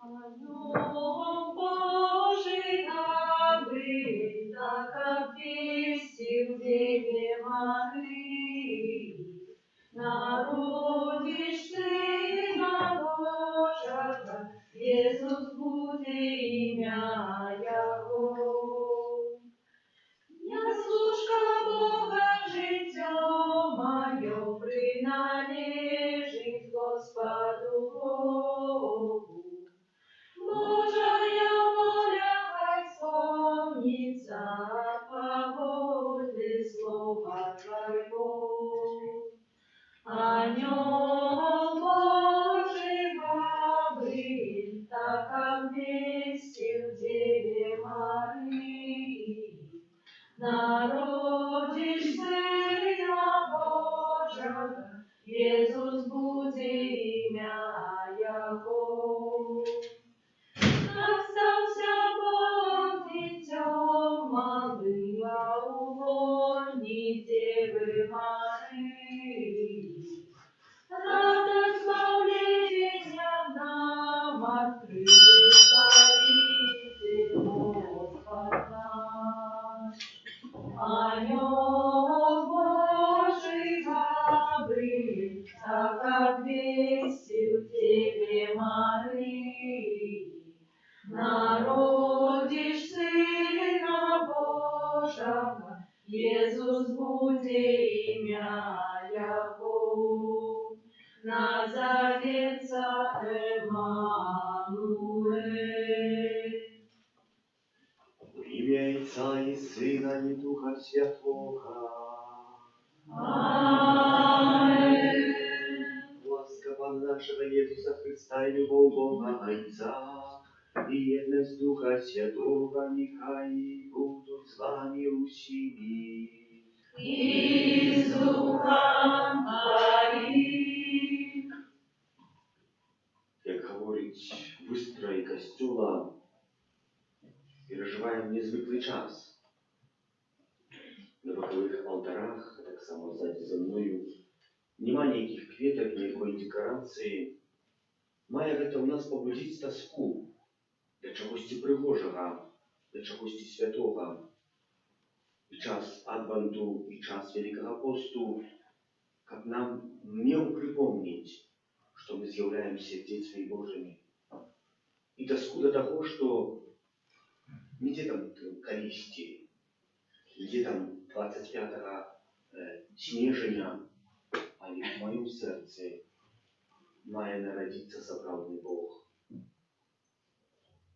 Ангел Божий добрый, так обвестил Деве Марии, народишь Сына Божьего, Иисус будет имя Его. Я служка Бога життя мое приналежит Господу Богу. Божая воля хай исполнится по воле слова Твоего. Ангел Божий Гавриил так обвестил Деве Марии, народишь Сына Божьего, Иисус будет имя Его. Остался Бог дитем малыва у лони Девы Марии. Рад избавления нам открыт Спаситель Господь наш. Ангел Божий Гавриил так обвестил Деве Марии, народишь Сына Божьего, Иисус будет имя Его. Назовется Эммануэль. Имя Отца и Сына и Духа Святого. Аминь. Ласка нашего Иисуса Христа и любовь Бога Отца и едность Духа Святого нехай будут с вами усими. И с Духом Твоим. Як говорить вистрой костюла, переживаем незвиклий час. На бокових алтарах, так само ззаді за мною, нема ніяких квіток, ніякої декорації. Має гэта ў нас пабудзіць таску для чагосьці прыгожага, для чагосьці святога. І час адванту, і час Великага посту, каб нам меў прыпомніць, што мы з'яўляемся дзецьмі Божымі. І таску да таго, што не дзе там калісьці, дзе там 25 снежня, але в маім сэрцы мае нарадзіцца сапраўдны Бог.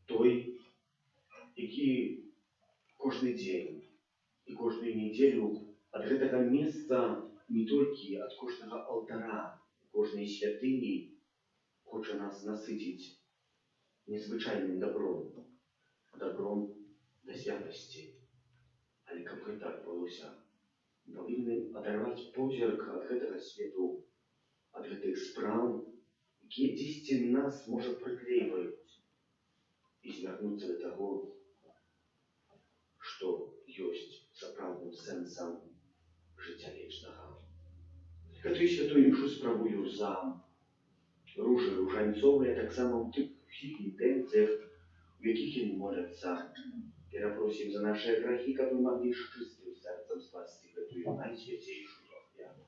Той, які кожны дзень і кожную нядзелю ад гэтага месца, не толькі ад кожнага алтара, кожнай святыні, хоча нас насыціць незвычайным добром, добром да святасці. Але каб гэта адбылося, павінны адарваць позірк ад гэтага свету, ад гэтых спраў, якія дзесьці нас, можа, прыклейваюць, і звярнуцца да таго, што ёсць сапраўдным сэнсам жыцця вечнага. Гэтую святую імшу справую за ружы ружанцовыя, таксама ў тых усіх інтэнцыях, у якіх яны моляцца. Перапросім за нашыя грахі, каб мы маглі з чыстым сэрцам скласці гэтую найсвяцейшую ахвяру.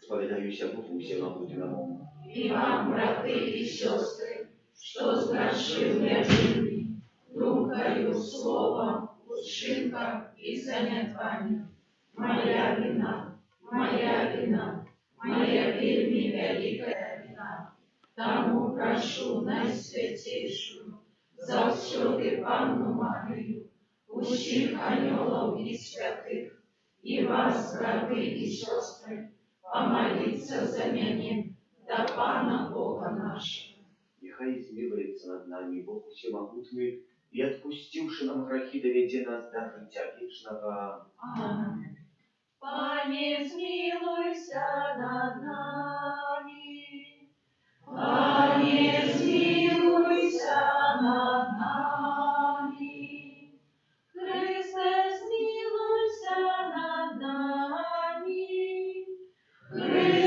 Споведаюся Богу всемогутнему. И вам, браты и сестры, что сгрешил я винный, думкою, словом, учинком и занятванием. Моя вина, моя вина, моя вельми великая вина. Тому прошу найсвятейшую, завсёды Панну Марию, усіх анёлов и святых, и вас, браты и сестры, помолиться за меня, до Пана Бога нашего. Нехай змилуется над нами Бог всемогутный, и отпустивши нам грехи, доведе нас до життя вечного. Аминь. Пане, смилуйся над нами. Пане, смилуйся над нами. Христе, смилуйся над нами. Христе,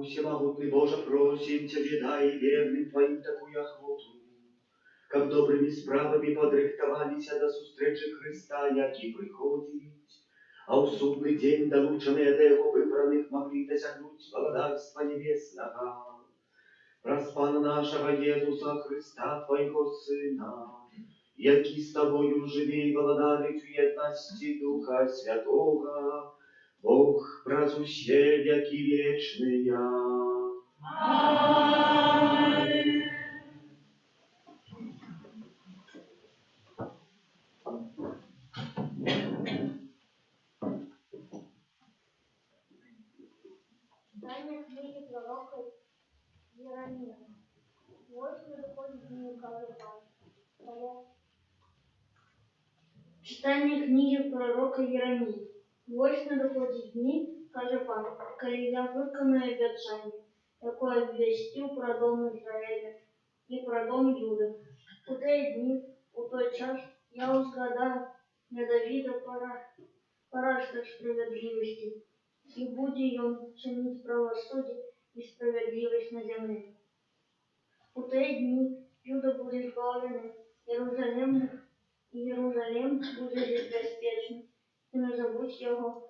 Всемогутный Боже, просим Тебе, дай верным Твоим такую охоту, как добрыми справами подрыхтовались до встречи Христа, яки приходит, а в судный день долученные до Его выбранных могли досягнуть благодарства небесного. Распана нашего Иисуса Христа, Твоего Сына, яки с Тобою живи и владарить в едности Духа Святого, Бог прозуще веки вечные. Аминь. Читание книги пророка Иеремии. Вот доходит мне Читание книги пророка Иеремии. Вот доходит дни, каже Пан, коли я виконую обіцяння, яке обвістив про дом Ізраїля і про дом Юда. У той дні, у той час, я узгадаю на Давида поражка справедливости, и будет он чинить правосудие и справедливость на земле. У те дни Юда будет избавлен, Иерусалим будет беспечен, и назовут его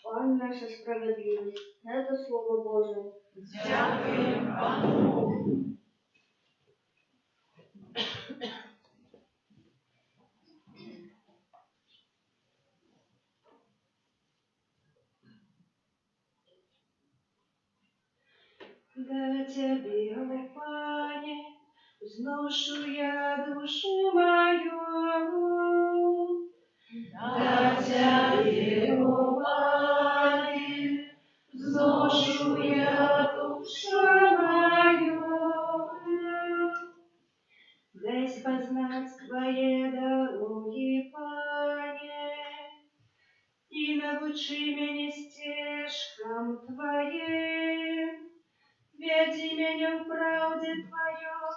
Пан наша справедливость. Это Слово Божие. Дякуємо Пану Богу. До Тебе, о Пане, взношу я душу мою. До Тебе, о Пане, взношу я душу мою. Десь познать Твои дороги, Пане, и научи меня стежкам Твоим. Веди меня в правде Твоем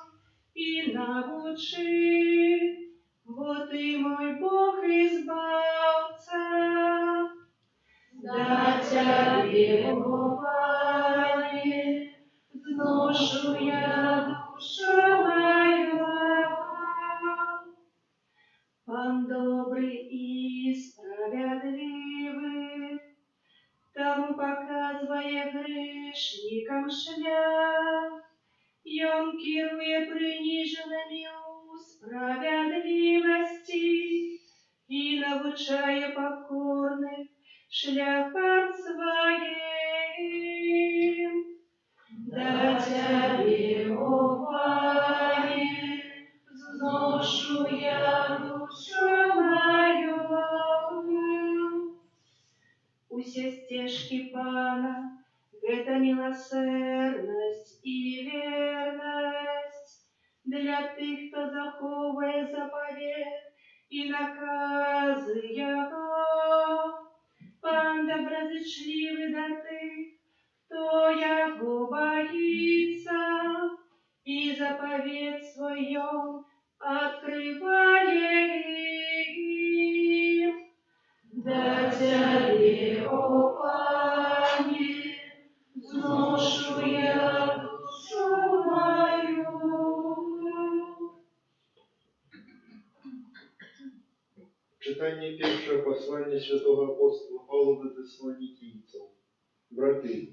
и научи, вот Ты мой Бог избавца. Да Тебе, о Пане, взношу я душу мою. Пан добрый и справедливый, тому показывая грешникам шлях, и он керует приниженными у справедливости и научая покорных шляхам своим. Да Тебе, о Пане, взношу я душу мою. Усе стежки Пана — это милосердность и верность для тих, хто заховує заповедь і накази Його. Пан доброзичливий до тих, хто Його боїться, і заповедь свою открыває їм. Да Тебе, о Пане, взношу я душу мою. Читання першого послання святого апостола Павла до Тессалоникийцев. Браты,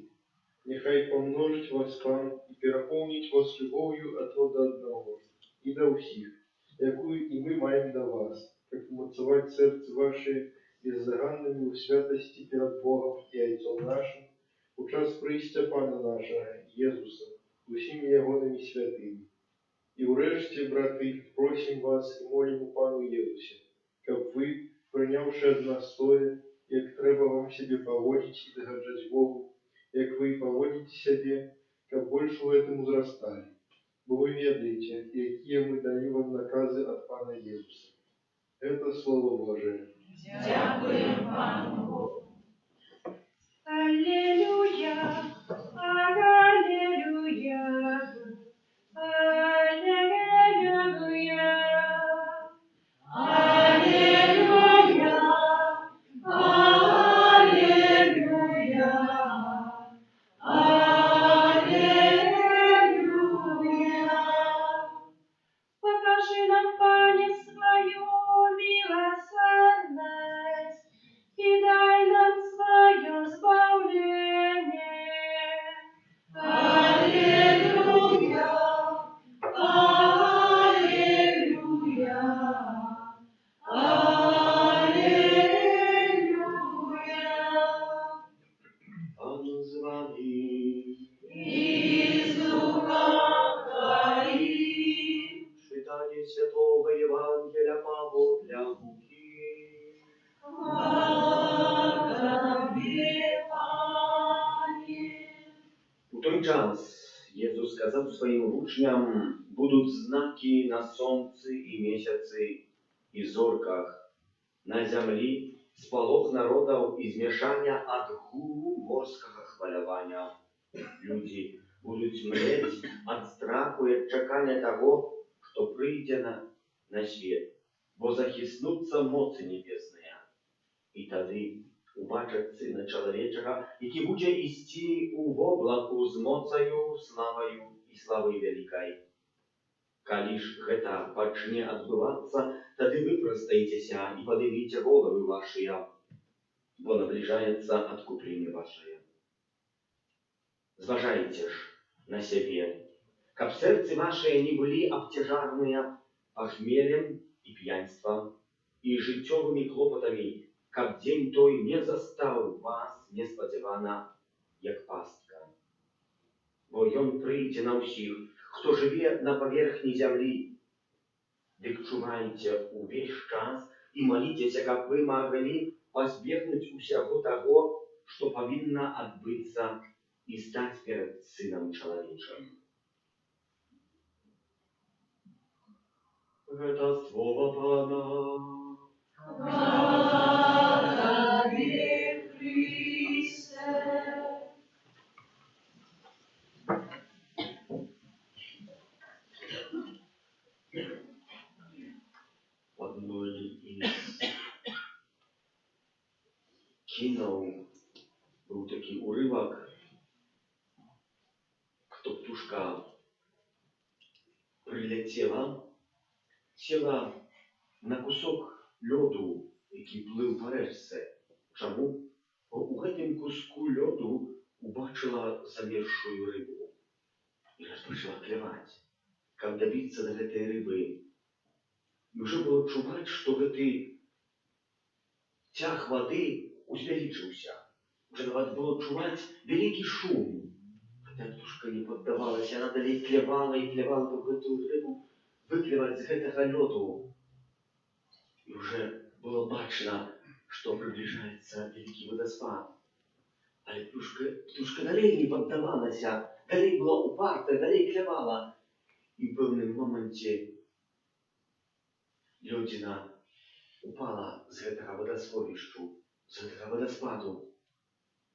нехай помножить вас Пан и переполнить вас любовью от рода одного и до всех, якую и мы маем до вас, как умоцевать сердце ваше беззаганными в святости перед Богом и Отцом нашим, у час прийстя Пана нашего, Иисуса, усими ягоними святыми. И урешті, браты, просим вас и молим у Пану Иисусе, как вы, принявши од нас тое, як треба вам себе поводить и догаджать Богу, як вы поводите себе, как больше в этом узрастали. Бо вы ведаете, какие мы дали вам наказы от Пана Иисуса. Это Слово Божие. Дякуємо Пану Богу. Аллилуйя, аллилуйя, аллилуйя, аллилуйя, аллилуйя, аллилуйя. Святого Евангелия Павла Луки. У той час Jezus сказав своим учням: будут знаки на солнце и месяце и зорках, на земле сполох народов и змешання от гулу морского хвалявания. Люди будут млеть от страху и от чекания того, что прийде на свет, бо захиснутся моцы небесные. И тады убачать Сына Человечего, який буде исти в облаку з моцаю, славою и славой великой. Коли ж гэта пачне адбывацца, тады вы прастаіцеся и поднимите головы ваши, бо наближается откупление ваше. Зважайте ж на себе, каб сердце ваши не были обтяжарные похмелем и пьянством и житевыми клопотами, каб день той не застал вас несподівана, як пастка. Бо ён прийде на усіх, хто живе на поверхні землі. Дык чувайте увесь час и молитесь, как вы могли позбегнуть усяго того, что повинно отбыться и стать перед Сыном Человечим. Это слово Пана. В одной из кино был такий уривок, кто птушка прилетела, села на кусок льоду, який плив по речці. Чому? Бо у гэтым куску льоду убачила замерзшую рыбу и распочала клевать, каб добиться до гэтай рыбы. И уже было чуваць, что гэты цяг воды узвялічыўся. Уже нават было чуваць вялікі шум. Гэтая птушка не поддавалась, она далей клевала и клевала, каб гэтую рыбу выклевать з гэтага лёду. И уже было бачно, что приближается великий водоспад. Але птушка далей не поддавалась, далей была упарта, далей клевала. И в певним моменте лёдзіна упала з гэтага водасховішчу, з гэтага водоспаду.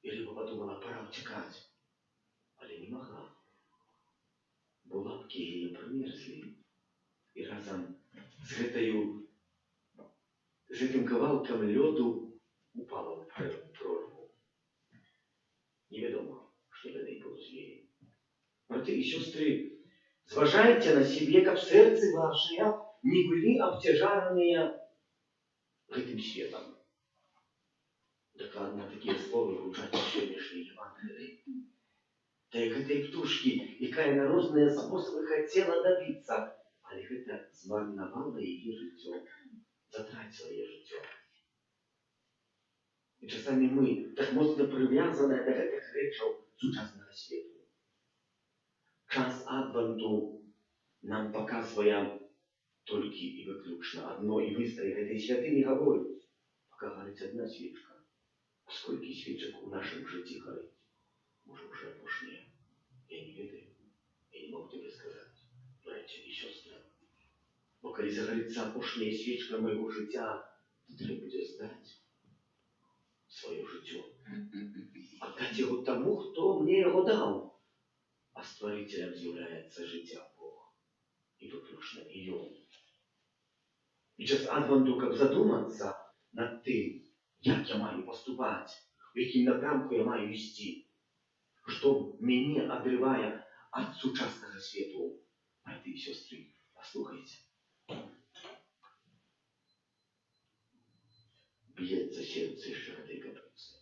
И рыба подумала, пора утекать. Але не могла. Бо лапки ее промерзли. И разом з гэтым кавалкам лёду упала в прорву. Неведомо, что далей было з нею. Браты и сестры, зважайте на себе, каб сердце ваши не были обтяжанные гэтым светом. Докладно такие слова гучаць у сённяшняй Евангелии. Да и гэтай птушки, якая на розныя способы хотела добиться, але гэта змарнавала яе жыццё, затратила яе жыццё. И часами мы так моцна прывязаныя да гэтых рэчаў сучаснага свету. Час адвенту нам показывае толькі і выключна одно, и выстрой гэтай святыні гаворыць, пока горить одна свечка. А сколько свечек у нашем житті горить? Может, уже опошнее? Я не ведаю. Я не могу тебе сказать, братья и сестры. Бо коли загорится опошняя свечка моего життя, то треба буде здать свое життя. Отдать его тому, кто мне его дал. А створителем з'являється життя Бог. И выключно и он. І час адвенту, каб задуматься над тим, як я маю поступати, в яким напрямку я маю йти, що мене відриває від сучасного світу. Брати і сестри, послухайте. Б'ється серце ще этой каплиці.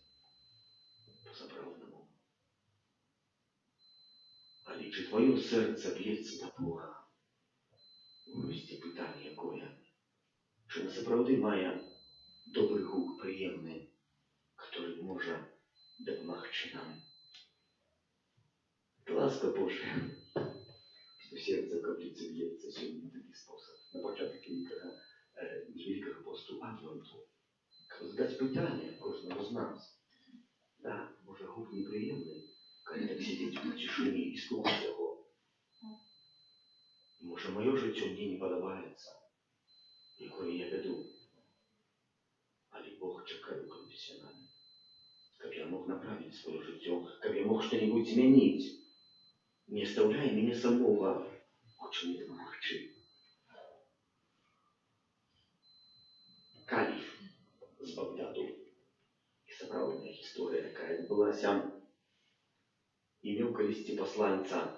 По-справжньому. Але чи твоє серце б'ється до Бога? Ось це питання якое. Чи насправді має добрий гук приємний, який може допомогти нам. Ласка Божа, што сердце ў капліцы б'ецца сёння такі спосаб. На пачатак невялікага посту Адвенту. Каб задаць пытанне кожнаму з нас. Да, можа, гук непрыемны, калі так сидзець у цішыні і слухаць яго. Можа, маё жыццё мне не падабаецца, якое я вяду. Але Бог чакае ў канфесіянале, каб я мог направіць сваё жыццё, каб я мог што-небудзь змяніць. Не оставляй мяне самога, хоча мне дапамагчы. Каліф з Багдаду. І сапраўдная гісторыя, якая адбылася. Имел калісьці пасланца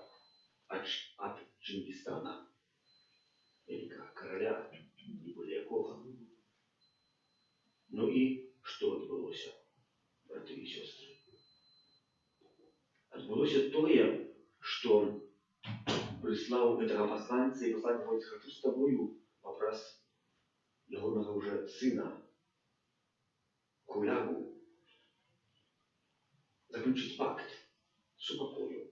ад Чингістана, великого короля, не более якога. Ну і што адбылося, браты і сёстры? Адбылося тое, што прыслаў гэтага пасланца, і пасланец говорить, хочу з тобою папрас ягонага уже сына, Кулягу, заключыць пакт супакою.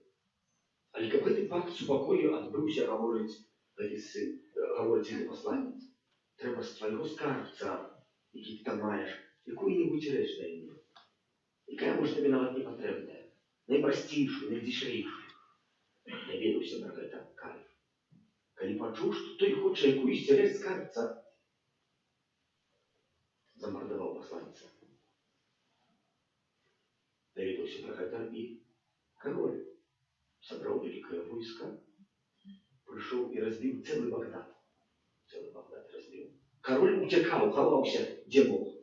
Але каб гэты пакт супакою адбыўся, гаворыць гэты пасланец, трэба з твайго скарбца, які ты там маеш, якую-небудзь рэч дай мне, якая, можа, табе нават не патрэбная, найпрасцейшую, найдзішэйшую. Я ведаўся пра гэта Каліф. Калі пачуў, што той хоча якуюсь рэч скарбца, замардаваў пасланца. Даведаўся пра гэта і король. Сабраў великое войско, пришел и разбил целый Багдад. Целый Багдад разбил. Король утекал, ховался, где мог.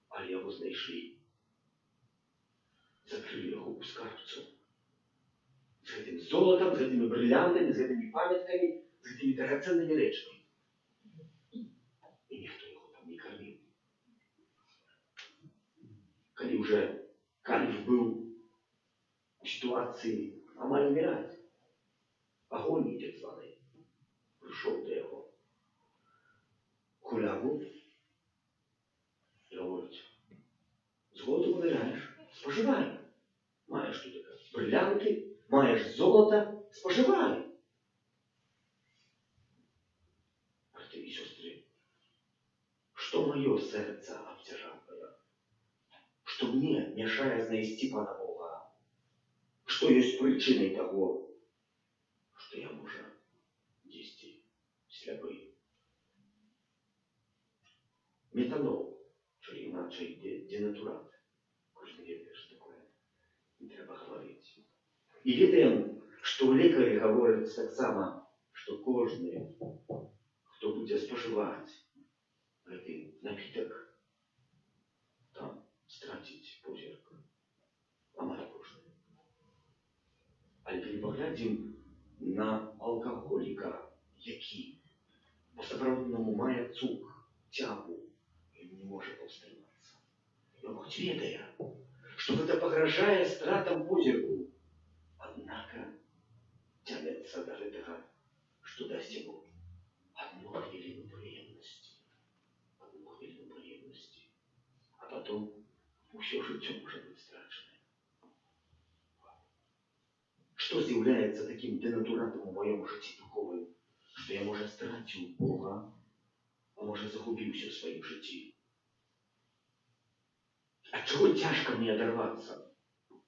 Але его знайшли. Закрыли его у скарбцу. С этим золотом, с этими бриллиантами, с этими памятками, с этими драгоценными речами. И никто его там не кормил. Коли уже Калиф был в ситуации амаль умирать, агонии так званой, пришел до его Кулягу и говорит, золото умираешь, споживай. Маешь тут бриллианты, маешь золото, споживай. Братья и сестры, что мое сердце обтяжало, что мне мешает знайсці Пана Бога, что есть причиной того, что я, може, дійсті слепий. Метанол, чи іначе денатурат. Кожен ведає, що таке. Не треба говорити. І ведаем, що лекарі говорять так само, що кожен, хто буде споживати цей напиток, там стратить позірк. Амаль кожен. Але калі паглядзім на алкоголіка, які по-сапраўднаму мае цук, тягу, ён не можа паўстрымацца. Ён хоць ведае, што гэта пагражае стратам позірку, аднака цягнецца да гэтага, што дасць яму адну хвіліну прыемнасці. Адну хвіліну прыемнасці. А потом усё жыццё можа быць страчанае. Что является таким денатуратом в моем житті духовным, что я, може, стратил Бога, а може, загубился в своем житті? От чего тяжко мне оторваться? От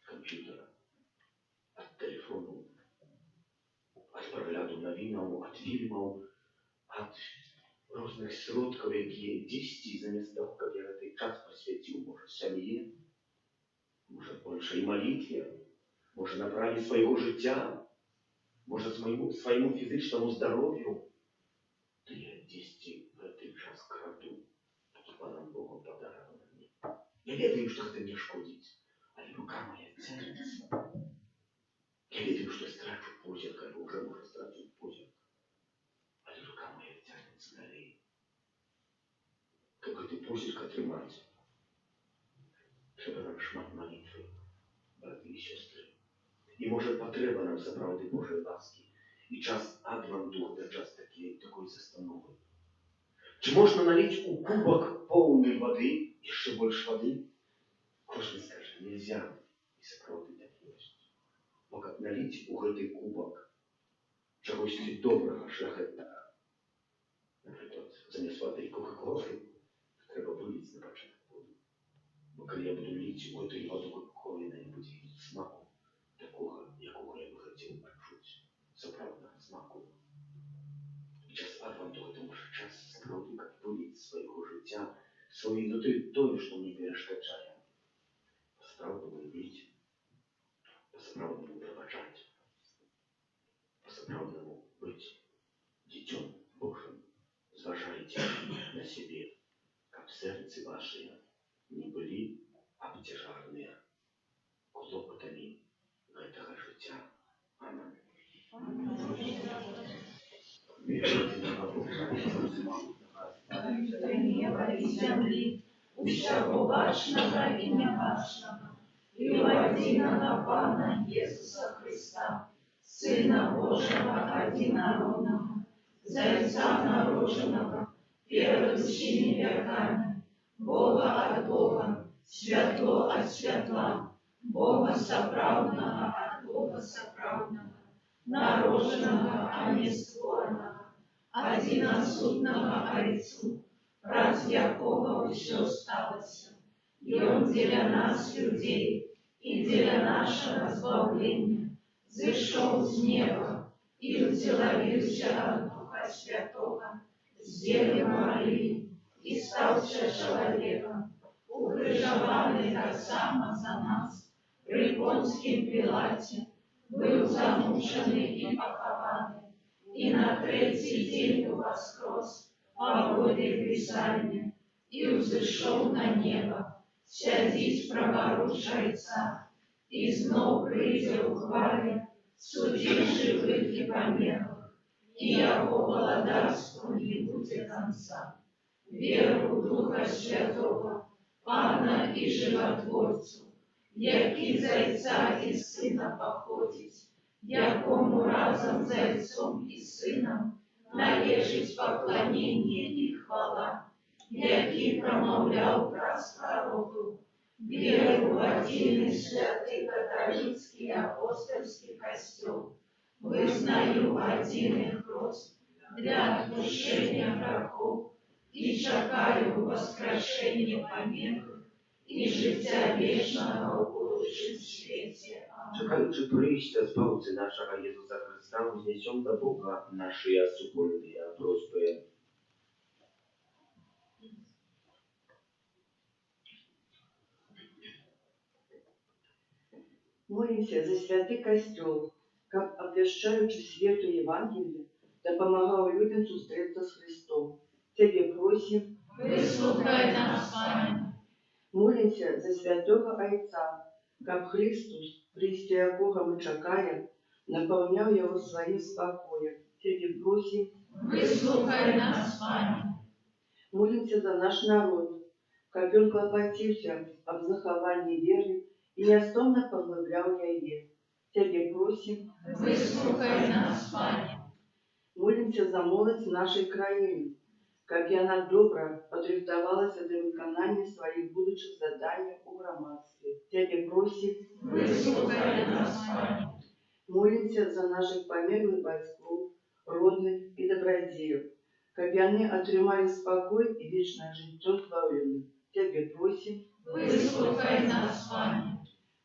компьютера, от телефону, от прогляду новинаў, от фильмов, от разных сродков, які 10 замест того, как я этот час посвятил, може, сям'і, може, большей молитве, може, направі свайго життя, може, свайму фізичному здоров'ю, то я 10 в этот час краду, які Паном Богом подаровані. Я ведаю, що це мне шкодить, але рука моя тянется. Я ведаю, що страчу позірк, або вже може страчу позірк, але рука моя тянется далей. Каб гэты позірк атрымаць, трэба нам шмат молитвы, браты і сестры. І, може, потреба нам сапраўды Божої ласки. І час Адвенту – це час такой застанови. Чи можна налить у кубок повний води, і ще більше води? Кожен скаже, нельзя. І сапраўды так ёсць. Бо как налить у гэты кубок чогось доброго, шляхетного. Наприклад, замість води Кока-Коли треба вилити на початок воду. Бо коли я буду лити у эту воду Кока-Коли, вона не буде смаку такого, якого я би хотів почути. Справжнього смаку. Час Адвенту – це може час справді, як вилити з свого життя, свої внутрі того, що мені перешкоджає. По-справдному любити, по-справдному пробачати, по-справдному бути дітем Божим. Зважайте на себе, как сердце ваше не были обтяжарные клопотами этого життя. Аминь. Вірте на Бога, неба и земли, всякого важного и неважного, и у единого Пана Иисуса Христа, Сына Божьего единородного, Зайца народженного, первосущими веками, Бога от Бога, светло от светла, Бога соправдного от Бога соправдного, народженного, а не створенного, одиносудного Отцу, раз якого все сталося, и Он для нас, людей, и для нашего избавления, зашел с неба и утеловился от Духа Святого, с Девы Марии, и стався человеком, укрыжованный так само за нас, при Понским Пилате, был замученный и похованный, и на третий день воскрес по воле Писания, и взошел на небо, сядись праворуч Отца, и знов прийде у хвале, судить живых и померших, и яко благодарству не будет конца. Веру в Духа Святого, Пана и Животворцу, який Зайца и Сына походить, якому разом Зайцом и Сыном належить поклонение и хвала, який промовляв праз пророков, веру в один святый католицкий апостольский костел, вызнаю один и хрост для отпущения грехов и чекаю воскрешения поминок и життя вечного в будущем свете. Czekając przyjścia Zbawcy naszego Jezusa Chrysta, wzniesiemy do Boga nasze wspólne prośby. Молимся за святый костел, как обвещаючи свету Евангелие, да помогал людям встретиться с Христом. Тебе просим, выслухай нас, Пане. Молимся за святого Отца, как Христос, Христе якого мы чекаем, наполнял его своим спокоем. Тебе просим, выслухай нас, Пане. Молимся за наш народ, как он клопотился об заховании веры и неостомно поглублял ее. Тебе просим, выслухай нас, Пане. Молимся за молодь нашей краины, как и она добро подрихтовалась до виконання своих будущих заданий у громадстве. Тебе просим, выслухай нас, Пане. Молимся за наших померлых бойцов, родных и добродеев, как и они отрымали спокой и вечное життя славленным. Тебе просим, выслухай нас, Пане.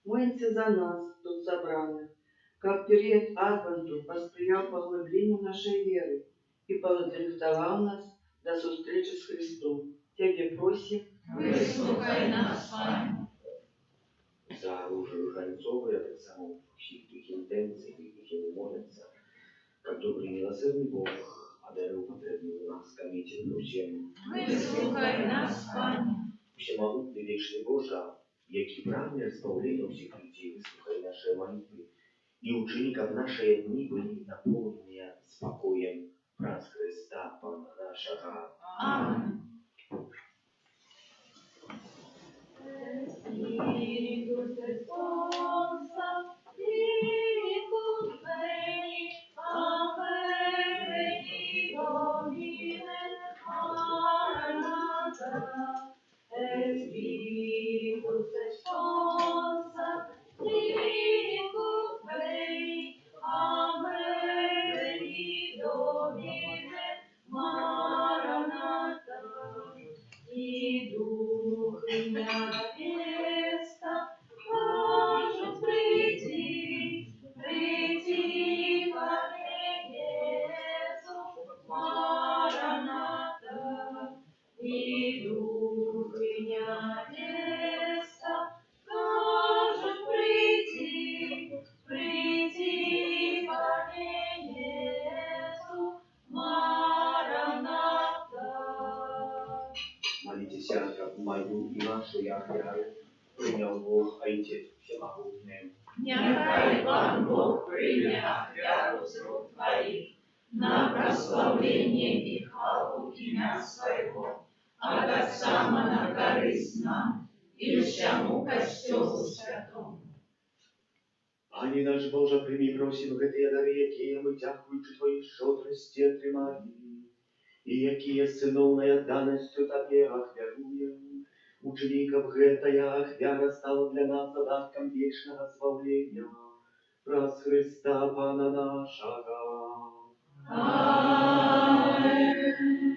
Молимся за нас, тут собранных, как период Адвенту посприял поглублению нашей веры и подрихтовал нас до встречи с Христом. Тебе просим, выслухай нас, Пане. За różańcowe, a tak samo wszystkich ich intencji, jakich nie modlятся, как добрый милосердный Бог одарил потребную łaskami ciepłą ziemię. Выслухай нас, Пане. Всемогутный вечный Боже, який прагне избавления всех людей, выслухай наши молитвы, и учини, как наши дни были наполнены спокоем праз Христа, Пана нашего. Аминь. Spiritus responsa, Spiritus veni, Amen, veni Domine, Maranatha. Spiritus responsa, Spiritus veni, Amen, veni domine, Maranatha, и дух и невеста кажут приди, приди ко мне, Иисус, Мараната, и дух и невеста кажут приди, приди ко мне, Иисус, Мараната. Молитесь, как мою и вашу я веру, принял Бог, Отец Всемогутный. Нехай вам Бог примет веру с рук твоих на прославление и хвалу имя своего, а так само на корысть нам и всему Костелу Святому. Пане наш Боже, прими, просим, гэтыя дары, якія мы, дзякуючы Твоей шчодрасці, атрымалі, і якія з сыноўнай адданасцю Табе ахвяруем. Учыні, каб гэтая ахвяра стала для нас задаткам вечнага збаўлення праз Христа Пана нашага. Аминь.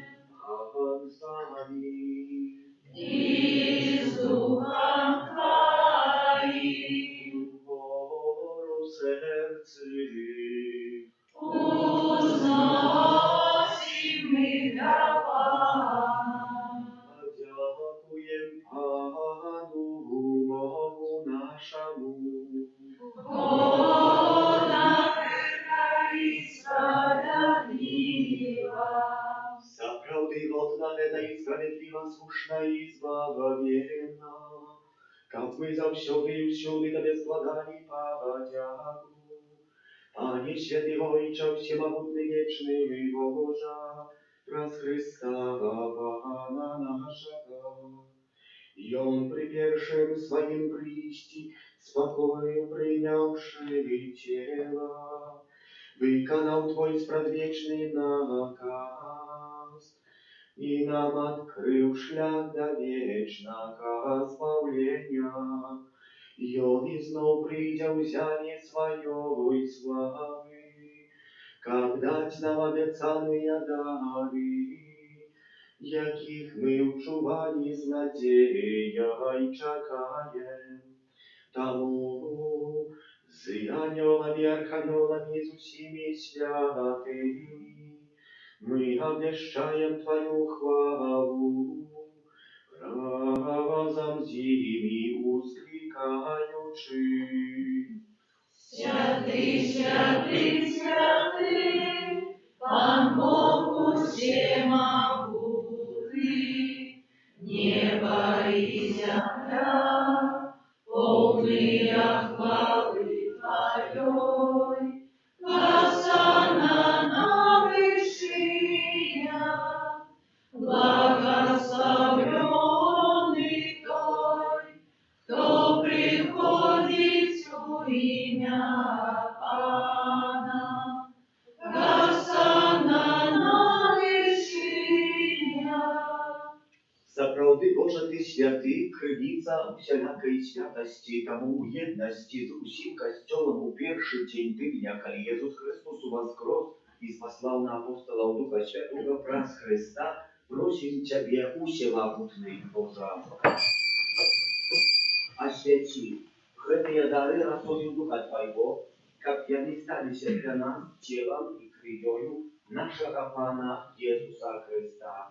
Пан з вами. И с духом твоим Гору серці. узносим мы Пана. Дякуєм Пану Богу нашому. Бога и справедлива. Сапраўды годна гэта і справедліва, слушна і збававена, каб мы заўсёды і ўсюды Табе складалі падзяку. Пане святы Войча, всемогутны вечны Божа, праз Христа Пана нашага. Ён при першым сваім прыйсці спакою прыняўшы цела, выканаў Твой спрадвечны наказ і нам адкрыў шлях да вечнага збаўлення. Ён ізноў прыйдзе ў зяве сваёй славы, каб даць нам абяцаныя дары, якіх мы ўчувалі з надзеяй чакаем. Таму з анёламі, арханёламі, з усімі святымі мы абвяшчаем Твою хвалу, разом з імі усклікаючы. Святый, святый, святый, Пан Бог всемогутный, небо и земля, полные хвалы Твоей. Госанна на вышинах, благословенный Той, кто приходит в имя Пана. Госанна на вышинах. Сапраўды, Божа, Ты святы, крыніца усялякай святасці, таму ў еднасці з усім касцёлам у першы дзень тыдня, калі Езус Христос уваскрос і спаслаў на апосталаў Духа Святога праз Христа, просім Цябе, усемагутны Божа. Асвяці гэтыя дары расою Духа Твайго, каб яны сталіся для нас целам і крывёю нашага Пана Езуса Христа.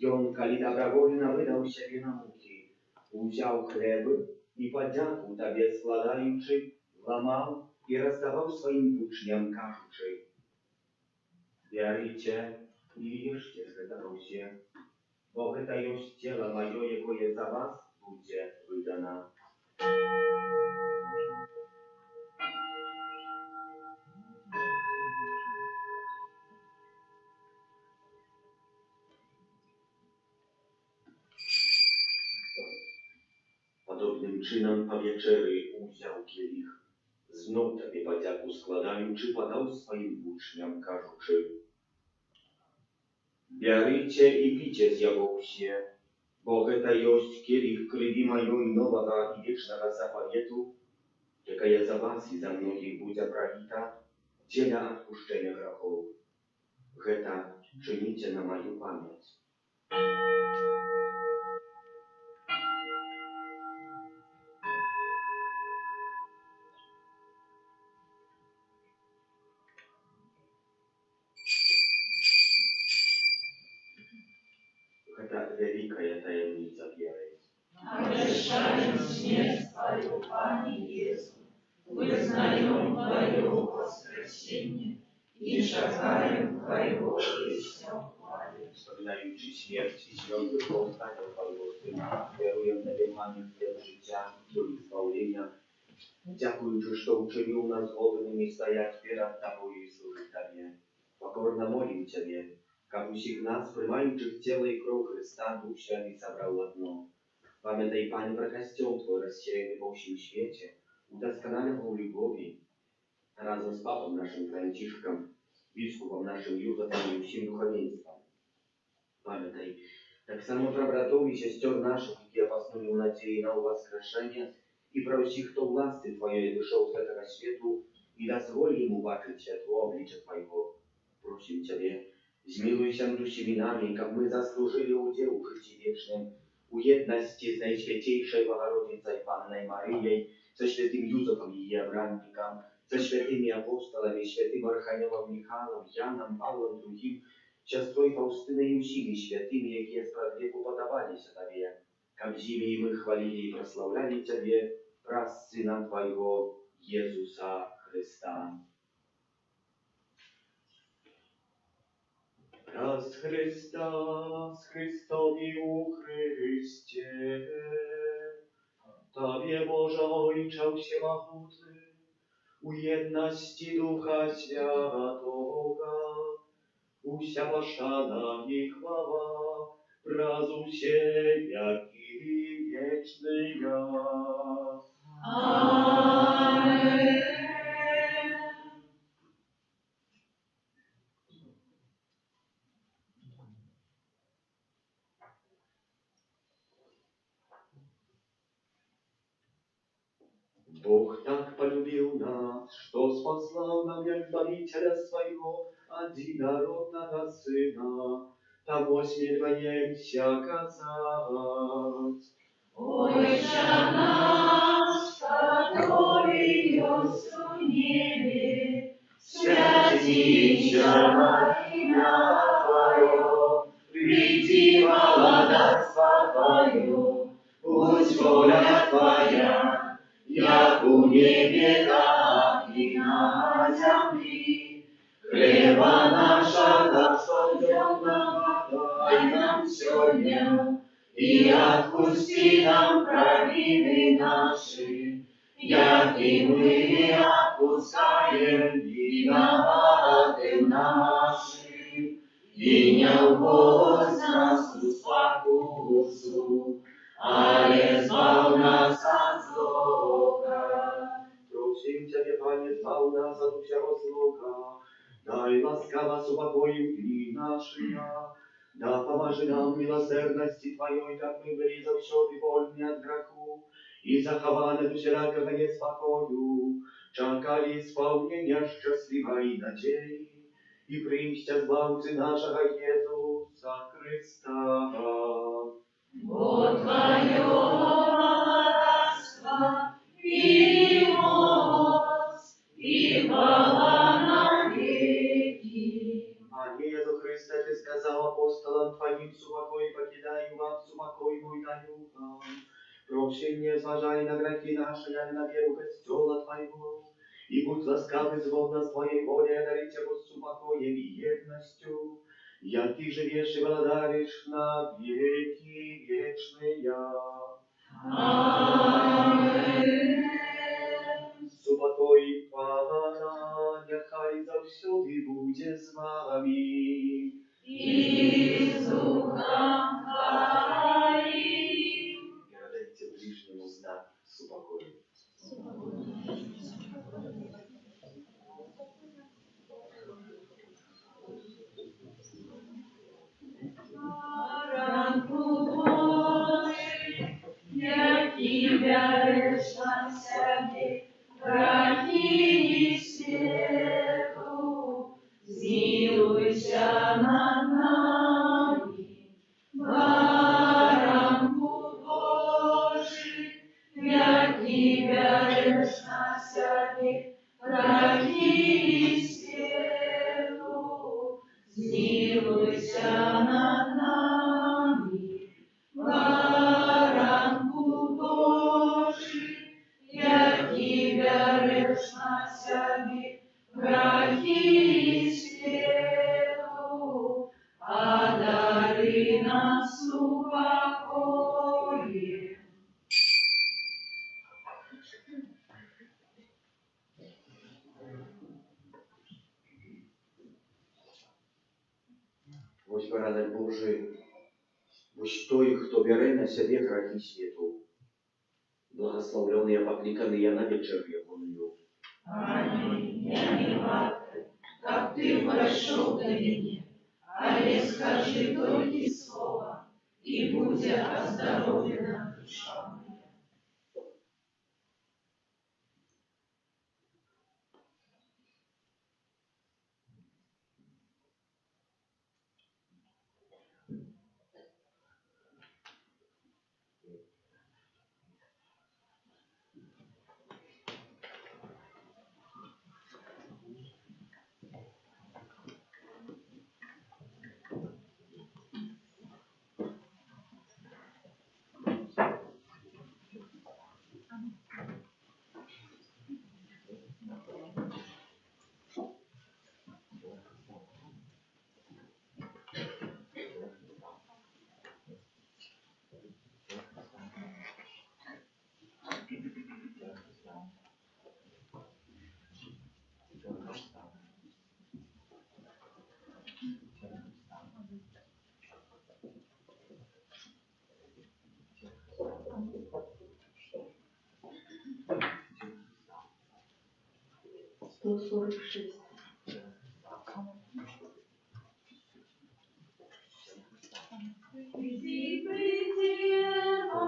Ён, калі добровольно выдаў сябе на мукі, узяў хлеб і падзяку Табе складаючы, ламаў і раздаваў сваім вучням, кажучы: «Бярыце і ешце з гэтага ўсе, бо гэта ёсць цела маё, якое за вас будзе выдана». Podobnym czynem po wieczery uwziął kielich, znów Tobie podziaku składaючи, podał swoim uczniom, кажучи: «Бярыце і піце з яго ўсе, бо гэта ёсць келіх крыві маёй новага і вечнага запавету, якая за вас і за многіх будзе праліта дзеля адпушчэння грахоў. Гэта чыніце на маю памяць. Гэта вялікая таямніца веры. Обещаем смерть Твою, Пане Иисус, вызнаем Твое воскресение и шагаем Твоего Христа хвале. Wspominając śmierć i związek powstania Twojego Syna, kieruję Tobie chwilę życia i zbawienia. Dziękuję, że uczynił nas godnymi stajać przed Tobą i służyć Tobie. Покорно молим Ciebie, как усіх нас, приймаючи тіло і кров Христа, Дух Святий собрав в одно. Пам'ятай, Пане, про костюм Твой, розсіяний по всім світі, удосконаленого в любові, разом з папом нашим Францишком, біскупом нашим Юзефом і всім духовенством. Пам'ятай, так само про братов і сестер наших, які опаснули в надії на воскрешення, і про всіх, хто в ласці Твоєї дійшов з цього світу, і дозволь йому бачити світло обличчя Твоего. Просим Ciebie, zmiłuj над усіми нами, как мы заслужили удел в życiu wiecznym, u jedności z Najświętejszej Bogorodicy Pannej Maryjej, ze świętym Józefem i jej obrannikiem, ze świętymi apostolami, świętym Archaniołem Michałem, Janem, Pawłem II, siostrą Faustyną i усіми świętymi, jakie z wieku podawali się Tobie, как zimi i my chwalili i prosławiali Ciebie, wraz z Synem Twojego, Jezusa Chrysta. Raz Chrysta, z Chrystowi u Chryście, Tobie Boże Ojcze Wszechmogutny, u jedności Ducha Świętego, usia poszana i chwała, prazu się jak i wieczny ja. Amen. Бог так полюбил нас, что спаслал нам Избавителя Своего, одинородного Сына, того смиряемся казать. Отче наш, который есть в небе, святится имя Твое, приди благодатство Твое, будь воля Твоя, як у небе, так и на земле. Хлеба нашего сожженного дай нам сегодня, и отпусти нам провины наши, як и мы отпускаем виноватым нашим. И не вводь нас в спокусу, ale zbaw nas od złego. Prosím Ciebie, Panie, zbaw nas od всего злого, дай ласкаво упокою дни наши, да поможи нам милосердности Твоей, как мы были завсёды вольны от греху, и захованы до всякого неспокою, чакали исполнения счастливой надеи, и прийстя Збавцы нашего Иисуса Христа. Бо Твое богатство и моц, и хвала навеки. Пане Иисус Христе, Ты сказал апостолам Твоим, супокой покидаю вам, супокой мой даю вам. Прощение зважай на грехи наши, а на веру костела Твоего. И будь ласкавы злобно с Твоей волей, одарите его супокоем и едностью. Я Ты живешь и владаришь на веки вечные. Amen. Супокой Пана, нехай завсёды буде з вами. И с духом Твоим. Передайте ближнему знак супокою. Ранку Божий, як Тебя решна себе, грехи и свету, змилуйся Смилуйся над нами, баранку Божий, які береш на собі гріхи світу, а дари нас упокоєм. Ось баранок Божий, ось той, хто бере на себе гріхи світу. Благословленный и покликанный я на вечер ягоную. Аминь. Я не варта, как ты вошел до меня, але скажи только слово, и будет оздоровлена душа моя. Приди, приди, Эммануэль,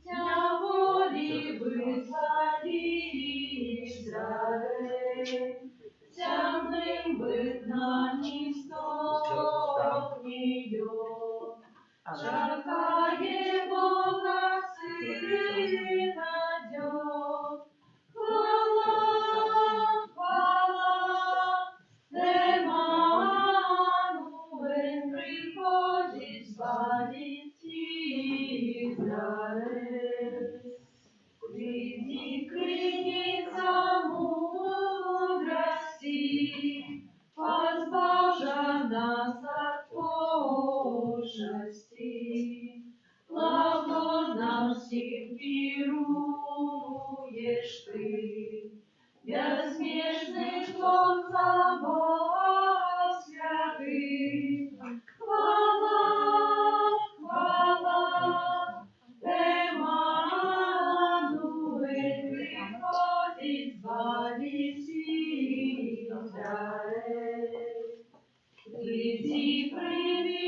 тя воли вызвали Израиль, темным быть на них стопнет, чакає Бога Сына дет. Хвала, хвала, Эммануэль приходит спасить Израиль. Приди, креница мудрости, позбавжа нас от пошести. Благо всем пируешь ты, безмежный Творца Бог святый. Хвала, хвала, Эммануэль приходит спасить Израиль. Приди, приди,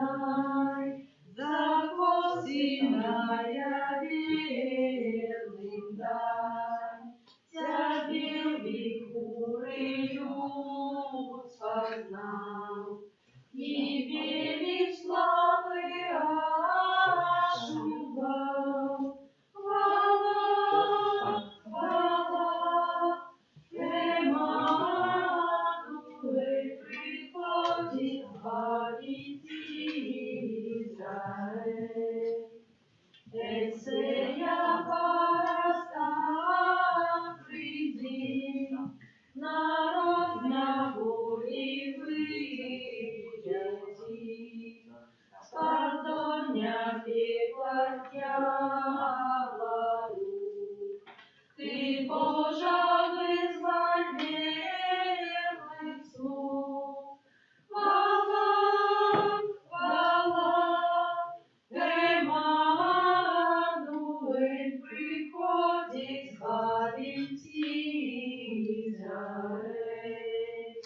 Адонай, закосиная верным дай. Тебе вихуры люд познал, и велич славы ошибал. Хвала, хвала, Эммануэль приходит спасить Израиль. Эсея порастан приди, народ на воле выйдет, спартоня пекла дьяволу. Ты, Божа, вызволенных слуг. Хвала, хвала, Эммануэль приходит спасить Израиль.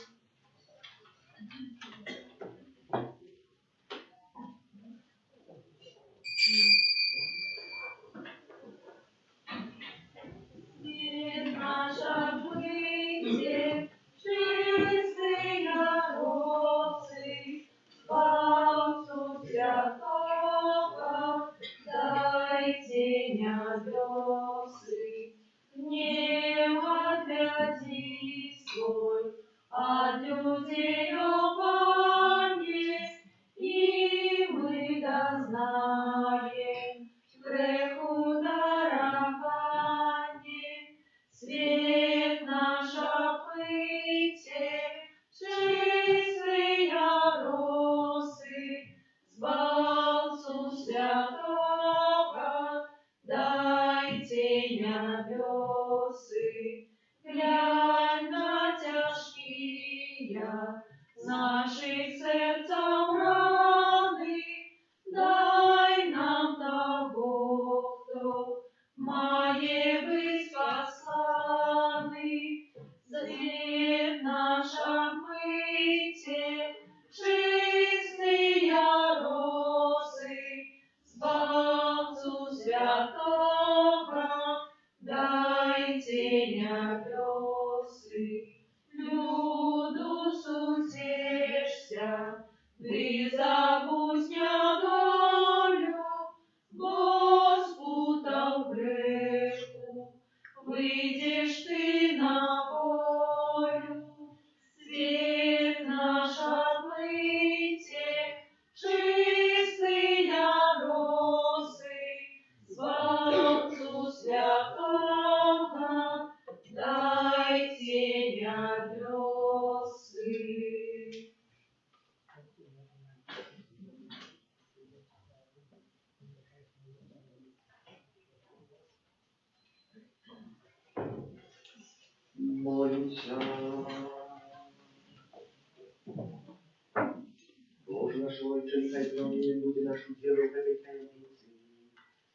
от людей, о Пане, и мы дознаем греху дарование. Свет наш опыте, чистые росы, Збавцу святого дайте небесы. Глянь на тяжкие наших сердцам раны, дай нам того, кто має быть посланный. Свет наш омыте, чистые росы, Збавцу святого дайте небесы. Люду сутешься, ты забудь недолю, бо спутал грешу, выйдешь ты на волю. Свет наш омыте, чистые росы, Збавцу святого дайте небесы. Молимся. Боже наш Отче, нехай промінь буде нашу віру в этой таємниці.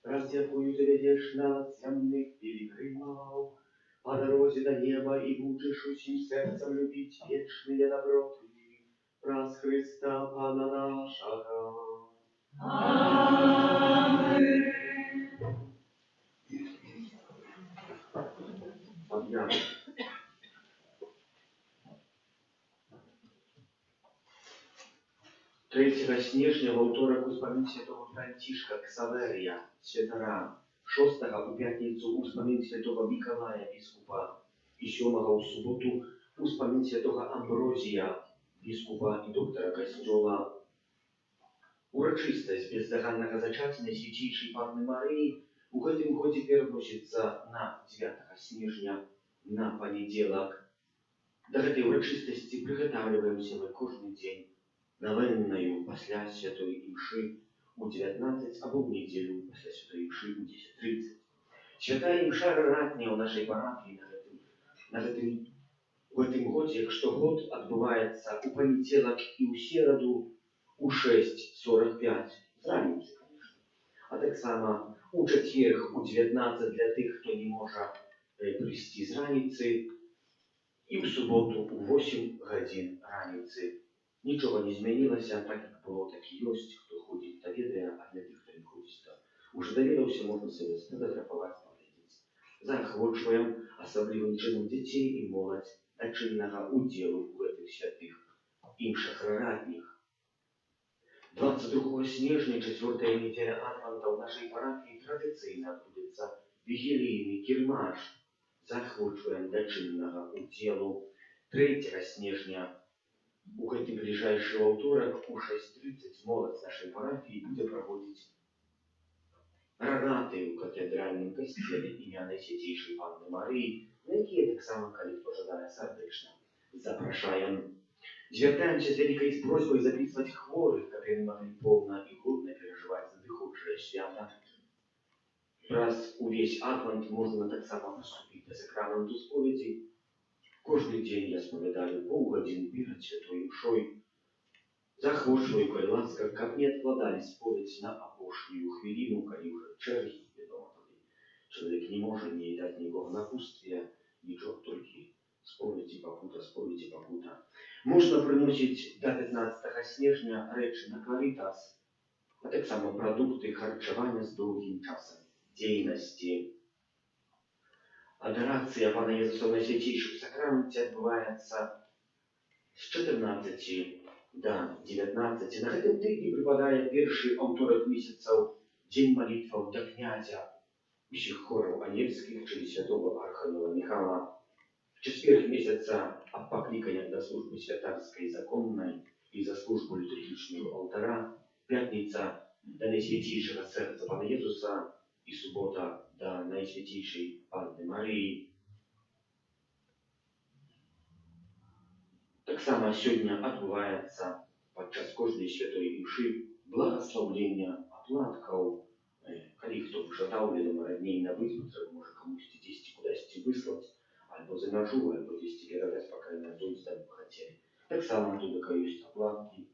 Раз якою ти ведеш нас, земних пилигримов, по дорозе до неба и будешь усім сердцем любить вечные доброты. Раз Христа Пана нашего. Аминь. Поднял. 3 снежня во ўторак успамін святого Францішка Ксаверія, святара, 6 у пятніцу успамін святого Миколая, біскупа, і 7 у суботу успамін святого Амброзія, біскупа і доктора касцёла. Урачыстасць бездаганнага зачацця Найсвяцейшай Панны Марыі у гэтым годзе пераносіцца на 9 снежня, на панядзелак. Да гэтай урачыстасці прыгатаўліваемся мы кожны дзень навеннаю пасля святой імшы у 19 або ў нядзелю пасля святой імшы у 10:30. Святая імша ратня ў нашай парафіі у гэтым годзе, як штогод, адбываецца у панядзелак і ў сераду у 6:45 з раніцы, конечно. А таксама у чацверг у 19 для тых, хто не можа прыйсці з раніцы, і ў суботу у 8 гадзін раніцы. Нічога не змянілася, так як было, так і ёсць. Хто ходзіць, то ведае, а для тых, хто не ходзіць, то уже даведаўся, можна сабе сфотаграфаваць, паглядзець. Заахвочваем асаблівым чынам дзяцей і моладзь да чыннага удзелу ў гэтых святых імшах ратніх. 22 снежня, 4-я нядзеля Адвента ў нашай парафіі традыцыйна адбудзецца вігілійны кірмаш. Заахвочваем да чыннага удзелу. 3 снежня у гэты бліжэйшы аўторак у 6:30 моладзь нашай парафіі будзе праводзіць рараты ў катэдральным касцеле імя Найсвяцейшай Панны Марыі, на якія таксама, калі хто жадае, сардэчна запрашаем. Звяртаемся з вялікай просьбай запісваць хворых, каб яны маглі поўна і годна перажываць надыходжае свята. Праз увесь адвент можна таксама прыступіць да сакраменту споведзі. Кожны дзень я спавядаю паўгадзіны перад святой імшой. Заахвочваю, калі ласка, каб не адкладалі споведь на апошнюю хвіліну, калі ўжо чэргі, вядома, тады чалавек не можа не даць нікога напутствия, нічога, толькі споведь і пакута, споведь і пакута. Можна прыносіць да 15 снежня рэчы на карытас, а таксама прадукты харчавання з доўгім часам дзейнасці. Адорацыя Пана Езуса ў Найсвяцейшым сакраменце адбываецца з 14 до 19. На гэтым тыдні прыпадае першы аўторак месяцаў дзень малітваў да князя усіх хораў анельскіх, чым святого архангела Міхала. В четверг месяца об покликаниях до службы святарской законной и за службу литургичную алтара, пятница до Найсвятейшего Сердца Пана Иисуса и суббота до Найсвятейшей Панны Марии. Так само сегодня отбывается подчас кожной святой мши благословление оплатков, коли хто жадав, відомо, родней набыть, треба може комусь десь кудись вислати, або за межу, або десь передать, пока не найдут, там хотели. Так само тут есть оплатки,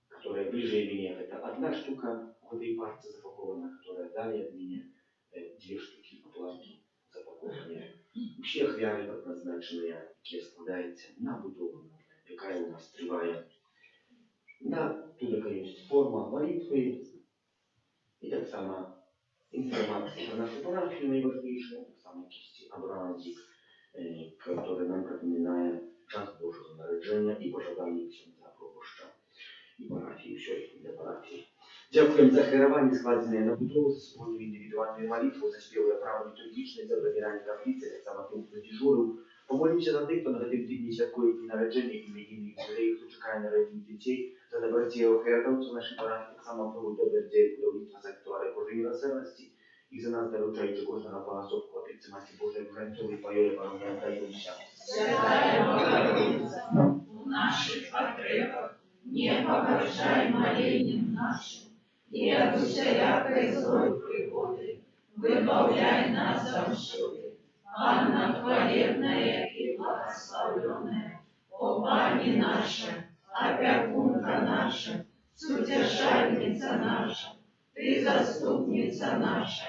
которые ближе меня. Это одна штука в этой парте запакована, которая далее от меня две штуки оплатки запакованные. Все ахвяры предназначенные, которые складаются на будову, какая у нас триває. Да, тут есть форма молитвы, и так само информация про нашу парафию наиважнейшая, так само кисти образик, который нам напоминает час Божьего народжения и пожелание księdza proboszcza i parafii, wszystkich dla parafii. Dziękuję za kierowanie składane na budowę, za wspólną indywidualną modlitwę, za śpiewy prawa liturgiczne, za wybieranie kaplicy, tak samo tym, kto dyżurzył. Pomolimy się za tych, kto na tym tygodniu świadkuje dni narodzenia i imieniny jubilei, kto czeka na narodziny dzieci, za dobrocie ofiarowców naszej parafii, tak samo próbuj dobre dzieje budownictwa sektora Bożej Miłosierności i za nas dorучаючи кожного палацу в Отриці Матері Божої в Гранцовій поєлі паромня Даюся. Святая Богородица, в наших потребах не погоршай молением нашим, и от всякой злой пригоды выбавляй нас завсюду. Анна хвалебная и благословенная, о Пани наша, опекунка наша, утешальница наша, ты заступница наша,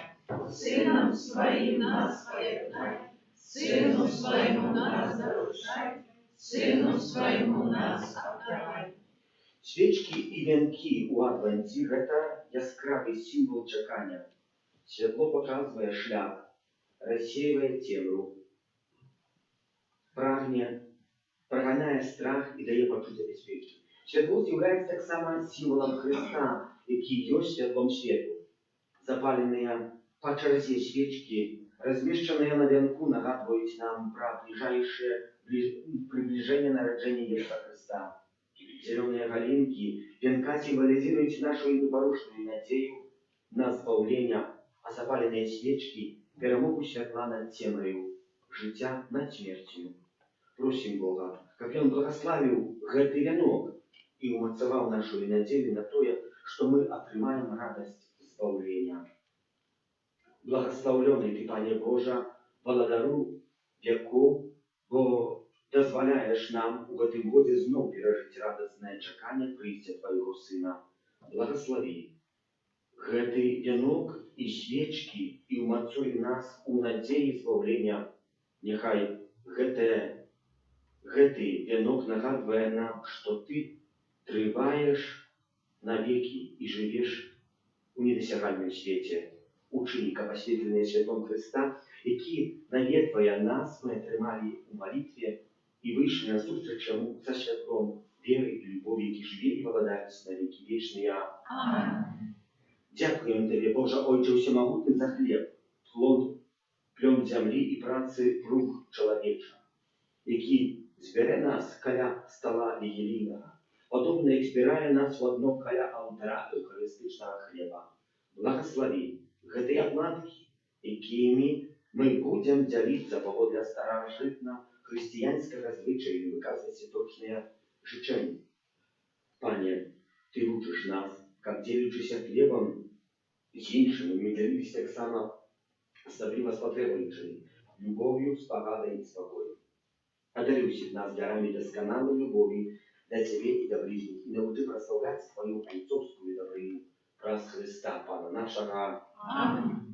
Сыном Своим нас поедай, Сыну Своему нас заручай, Сыну Своему нас отдавай. Свічки і вінки у Адвенті – це яскравий символ чекання. Світло показує шлях, розсіює темру, прагне, проганяє страх і дає почуття безпеки. Світло є так само символом Христа, який є світлом світу. Запалені по черзі свічки, розміщені на вінку, нагадують нам про приближення народження Ісуса Христа. Зеленые галинки венка символизируют нашу непорушную надею на избавление, а запаленные свечки – перемогу святла над темрою, життя над смертью. Просим Бога, как Он благословил этот венок и умацевал нашу надею на то, что мы отрываем радость избавления. Благословленный Ты, Пане Божа, благодарю веков, бо дозволяешь нам у гэтым годзе зноў перажыць радаснае чаканне прыйсця Твайго Сына. Благослови гэты вянок і свечкі і ўмацуй нас у надзеі збаўлення. Няхай гэты вянок нагадвае нам, што Ты трываеш навекі і жывеш у недасягальным свеце. Учыні, каб асветленыя святлом Христа, які наведвае нас, мы атрымалі у малітве и вышли на сустрэч ему со святлом веры и любови, які живе и владается на веки вечные. Аминь. Дякуем Тебе, Боже Отче Всемогутный, за хлеб, плон земли и працы рук человеча, які збере нас каля стола вигілійного, подобно як збирає нас в одно каля алтара евхаристичного хлеба. Благослови гэтыя платки, якімі мы будем дзяліцца паводле старажытна христианского звычаю и выказывать точные życzenia. Panie, Ty uczysz nas, jak dzielić się chlebem z innymi, my dzielić tak samo особливо с потребующими, любовью, с погодой и спокоем. Одарюсь нас дарами доскональной любови для Тебе и до ближних, и научи прославлять Твою отцовскую добрыню, раз Христа, Пана нашего. Аминь.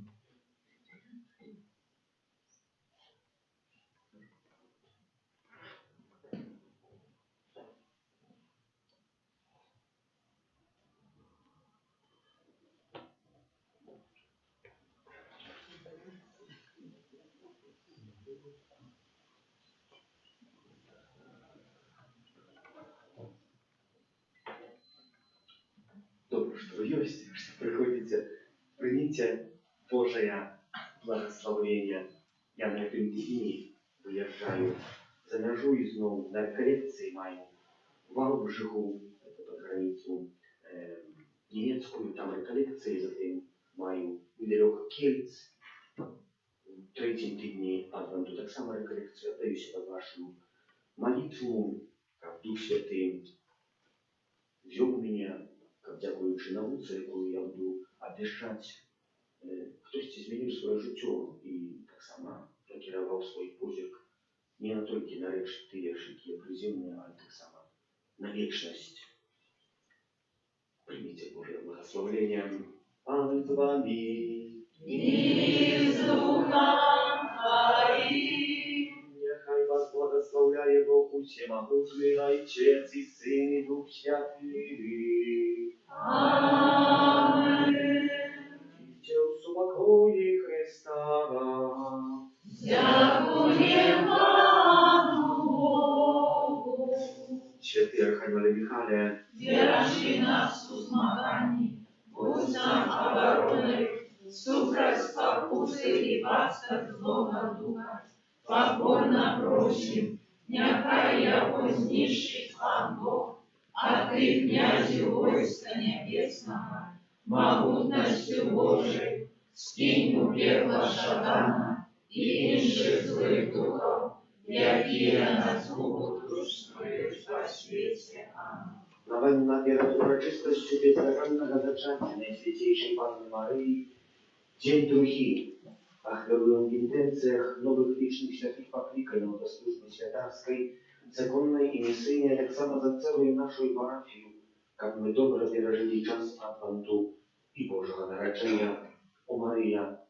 Добре, что вы есть, что приходите, примите Божие благословение. Я на этом дне выезжаю zanężu i znowu na rekolekcji mają w Wałbrzychu, pod granicą niemiecką, tam rekolekcje, zatem mają niedaleko Kielc. W trzecim tygodniu Adwentu tak samo rekolekcja, oddaję się pod waszą молитву, как Дух Святый взял меня, как дякуючи науці, яку я буду обвіщати, хтось змінив своє життя і так само накерував свій позирк не на тільки на речі ті вірші, які є приземні, а так само на вічність. Прийміть Боже благословення. Пан з вами. И с Духом Твоим. Niechaj was błogosławia Bóg Wszechmogący, Ojciec i Syn i Duch Święty. Amen. Idźcie w spokoju Chrysta. Dziękuję Panu Bogu. Święty Archaniele Michale, Wierszy nas u zmagań, будь нам обороной, супроть покусы и пастор злого духа, покорно просим, нехай я вознищий Пан Бог, а Ты, князю войска небесного, могутностью Божией, скинь у пекла Шатана и інших злых духов, якие нас будушствуют во свете. Аминь. Nawenna перед урочистостью беззаконного зачатия Najświętейшей Panny Maryi, dzień drugi, ахвяруем в интенциях новых личных святых покликаем до службы святарской, законной и миссыне, так само за целую нашу парафию, как мы добро пережили час Адвенту и Божьего народжения. О Мария,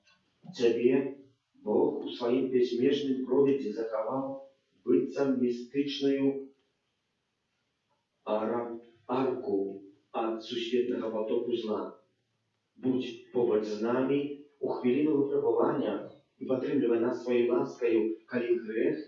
Тебе Бог у своим безмежным провиде заховал быццам мистычную арку от сусветного потоку зла. Будь побач з нами у хвилину выпробования и потребляй нас своей ласкою, коли грех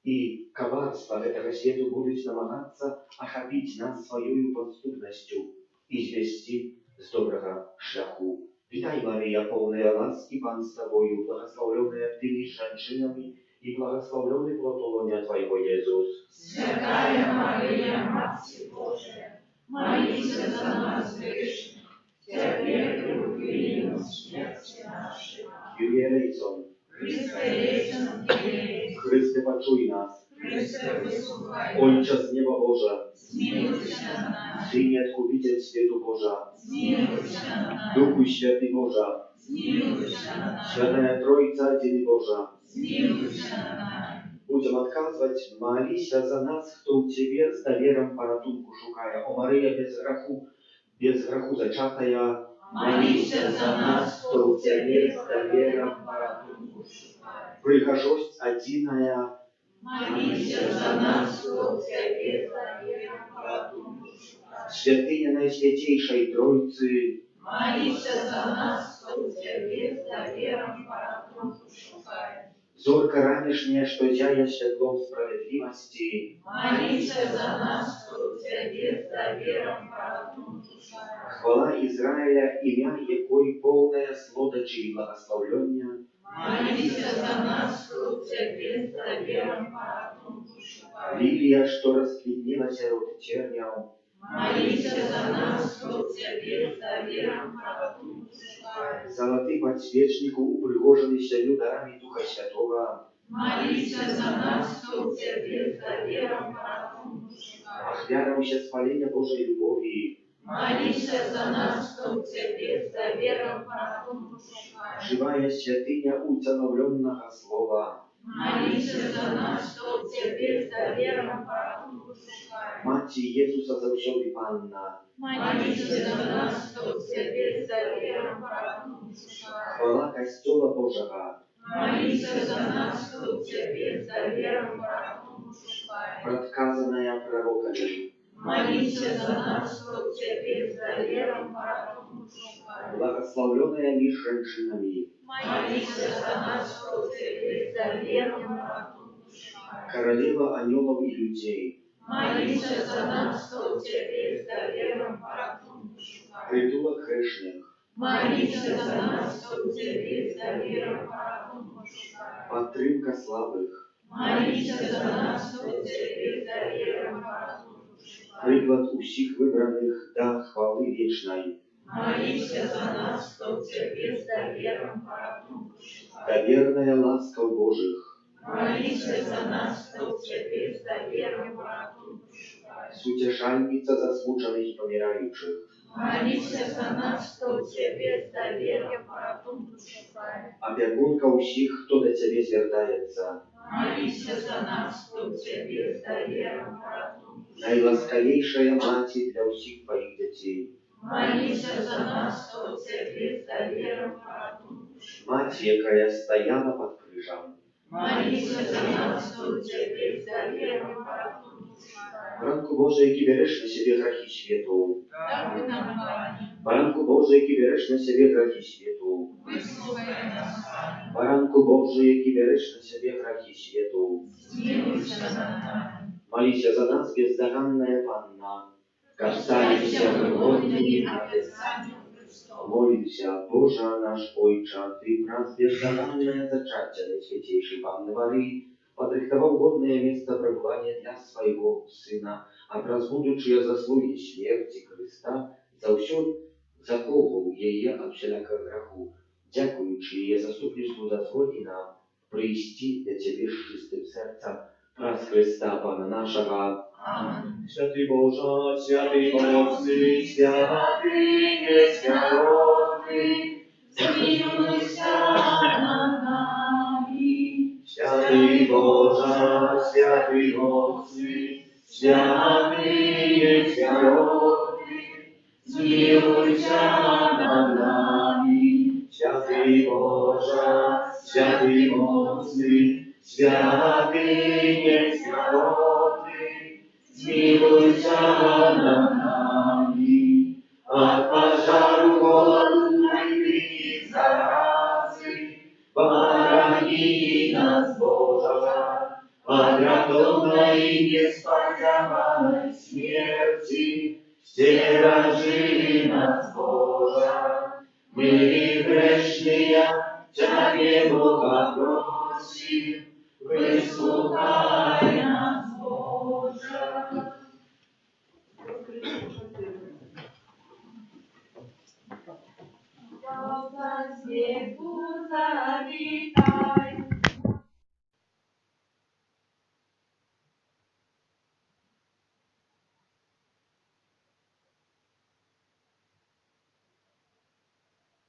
и коварство этого света будут намагаться охопить нас своей подступностью и извести с доброго шляху. Witaj Maryja, pełna łaski, Pan z Tobою, błogosławiona Ty między żeńczynami i błogosławiony plod łonia Twojego Jezus. Святая Мария, Матерь Божия, молись за нас грешных, теперь и в хвилину смерти нашей. Kyrie eleison, Христе eleison, Kyrie, Chryste poczuj nas, Христе высухай, Ojcze z nieba Boże, zmiłuj się nad nami, Synie Odkupiciel światu Boża, zmiłuj się nad nami, Duchu Święty Boża, zmiłuj się nad nami, Święta Trójca Dzień Boża. zmiłuj się nad nami. Будем отказывать, молись за нас, кто у Тебе с довером порятунку шукая. О Мария без греху зачатая, Молись за нас, кто у Тебе с довером порятунку шукает. прихожусь одиная, Молись за нас, кто у Тебе с довером порятунку шукает. святыня Наисвятейшей Троицы, Молись за нас, кто у Тебе с довером порятунку шукает. зорка ранешняя, что зяя светлом справедливости, Молись за нас, кто у Тебе с довером порятунку шукает. хвала Израиля, имя Якой полное сладочи и благословления, Молись за нас, кто у Тебе с довером порятунку шукает. лилия, что расквітнілася от терняв, Молись за нас, кто у Тебе с довером порятунку шукает. золотый подсвечник упригоженный семи дарами Духа Святого, Молись за нас, кто у Тебе с довером порятунку шукает. ахвяром спаления Божьей любови, Молись за нас, кто у Тебе с довером порятунку шукает. живая святыня установленного слова, Молись за нас, кто у Тебе с довером порятунку шукает. Мать Иисуса завсёды Панна, Молись за нас, кто у Тебе с довером порятунку шукает. хвала Костела Божьего, Молись за нас, кто у Тебе с довером порятунку шукает. предсказанная пророками, Молись за нас, кто у Тебе с довером порятунку шукает. благословленная лишь женщинами, Молись за нас, кто у Тебе с довером порятунку шукает. королева ангелов и людей, Молись за нас, кто у Тебе с довером порятунку шукает. притулок грешных, Молись за нас, кто у Тебе с довером порятунку шукает. подтримка слабых, Молися за нас, хто в Тебе доверим послушай. Приклад усіх вибраних до хвали вічної. Молися за нас, хто в Тебе доверим послушай. Да верная ласка Божих, Молися за нас, хто в Тебе доверим послушай. Сутешальница засмученных и помирающих, Молися за нас, хто в Тебе доверим послушай. опекунка усіх, хто до Тебе звертається, Молися за нас, хто в Тебе доверим послушай. найласкавейшая Маті для усіх Твоїх дітей, Молися за нас, хто в Тебе доверим послушай. Маті, яка стояла під крижем, Молися за нас, хто в Тебе доверим послушай. Баранку Божий, який береш на себе грехи світу, Даруй нам Пані, Баранку Божий, який береш на себе грехи світу, вислухай нас, Пані, Баранку Божий, який береш на себе грехи світу, змилуйся над нами. молися за нас, бездоганная Панна, Касайся касайся вгодними обіцянням Христова. Молимся, Боже наш Ойче, Ты нас бездоганное зачатие Наисвятейшей Панны Марии подрихтовал годное место пребывания для Своего Сына, образбудучи заслуги смерти Христа, за все заховывал ее от всякого греху, дякуючи ее заступництву дозволи нам прийти для Тебе с чистым сердцем, праз Христа Пана нашего. Амінь. Святый Боже, святый Божий, святый несмиренный, Змилуйся над нами. святый Боже, святый Божий, святый несмиренный, Змилуйся над нами. святый Боже, святый Божий, святый несмиренный, Змилуйся над нами. от пожару голодной и заразы, пороги нас, Боже, от гротовной и неспасенной смерти, стережи нас, Боже, мы грешные, Тебе Бога просим, выслухай нас, Боже. Свет завитай.